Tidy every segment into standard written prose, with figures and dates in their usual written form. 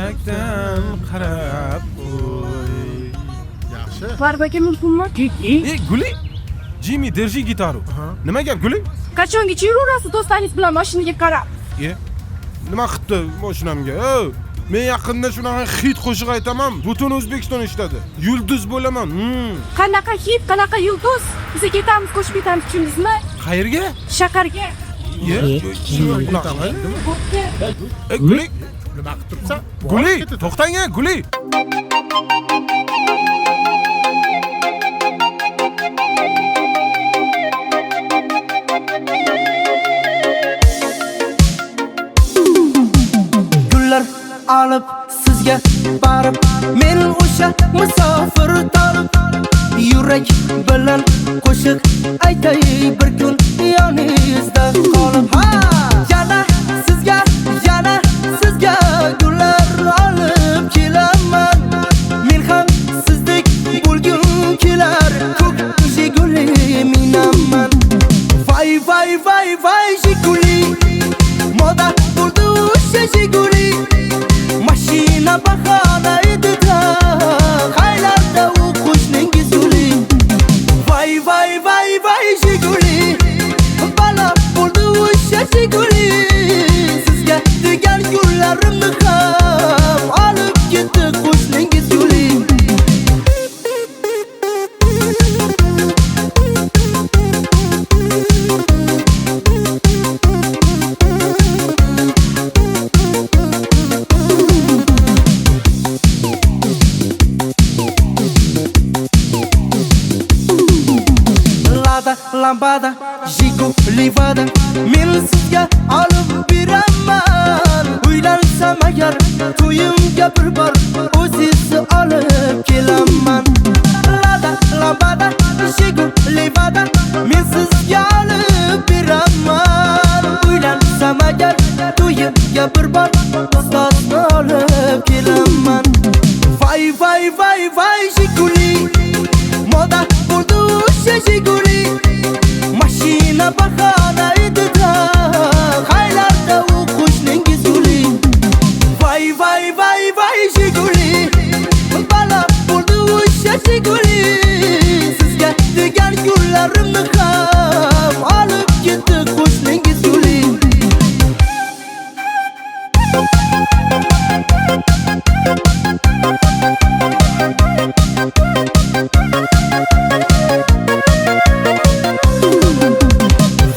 Yurakdan qarab qo'y. Yaxshi. Barbaga mumkinmi? Guli, Jimmy Derji gitaru. Nima gap Guli? Qachongacha yuraverasiz do'stlaringiz bilan mashinaga qarab? Nima qildi mashinamga? Men yaqinda shunaqa hit qo'shiq aytaman, butun O'zbekiston eshitadi. Yulduz bo'laman. Qanaqa hit, qanaqa yulduz? Biz ketamiz, qo'shib ketamiz, tushundingizmi? Qayerga? Shaharga. Guli, Nima qilib turibsan? Guli, to'xtang, Guli. Gullar olib sizga borib, men o'sha musofir tolib, yurak bilan qo'shiq aytay bir kun yoningizda qolib. Yana sizga gullar olib kelaman, men ham sizdek bo'lgum kelar, ko'k Jiguli minaman. Vay vay vay vay Jiguli, moda bo'ldi o'sha Jiguli, mashina bahona edi-da, haylarda u qo'shningiz Guli. Vay vay vay vay Jiguli, bala bo'ldi o'sha Jiguli, sizga degan gullarimni ham olib ketdi qo'shningiz Guli. Lambada, Jiguli vada, men sizga olib beraman. Uylansam agar to'yimga bir bor o'zingizni olib kelaman. Lambada, Jiguli vada, men sizga olib beraman. Uylansam agar to'yimga bir bor ustozni olib kelaman. Vay vay vay vay Jiguli, moda bo'ldi o'sha Jiguli, mashina bahona edi-da, haylarda u qo'shningiz Guli. Vay vay vay vay Jiguli, bala bo'ldi o'sha Jiguli, sizga degan gullarimni ham olib ketdi qo'shningiz Guli.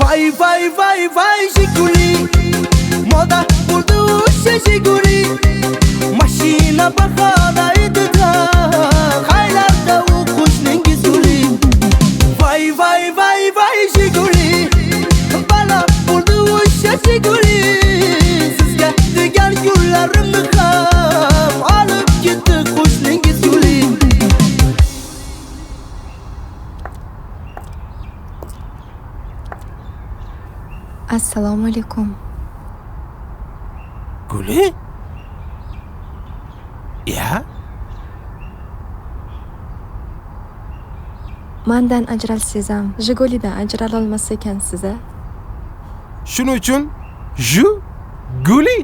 Vay vay vay Jiguli, moda bo'ldi o'sha Jiguli, mashina bahona edi-da, haylarda u qo'shningiz Guli. Vay vay vay vay Jiguli, bala bo'ldi o'sha Jiguli, sizga degan gullarimni ham olib ketdi qo'shningiz Guli. Assalomu alaykum. Guli? Mendan ajralsangiz ham, Jigulidan ajrala olmas ekansiz a? Shuning uchun Guli?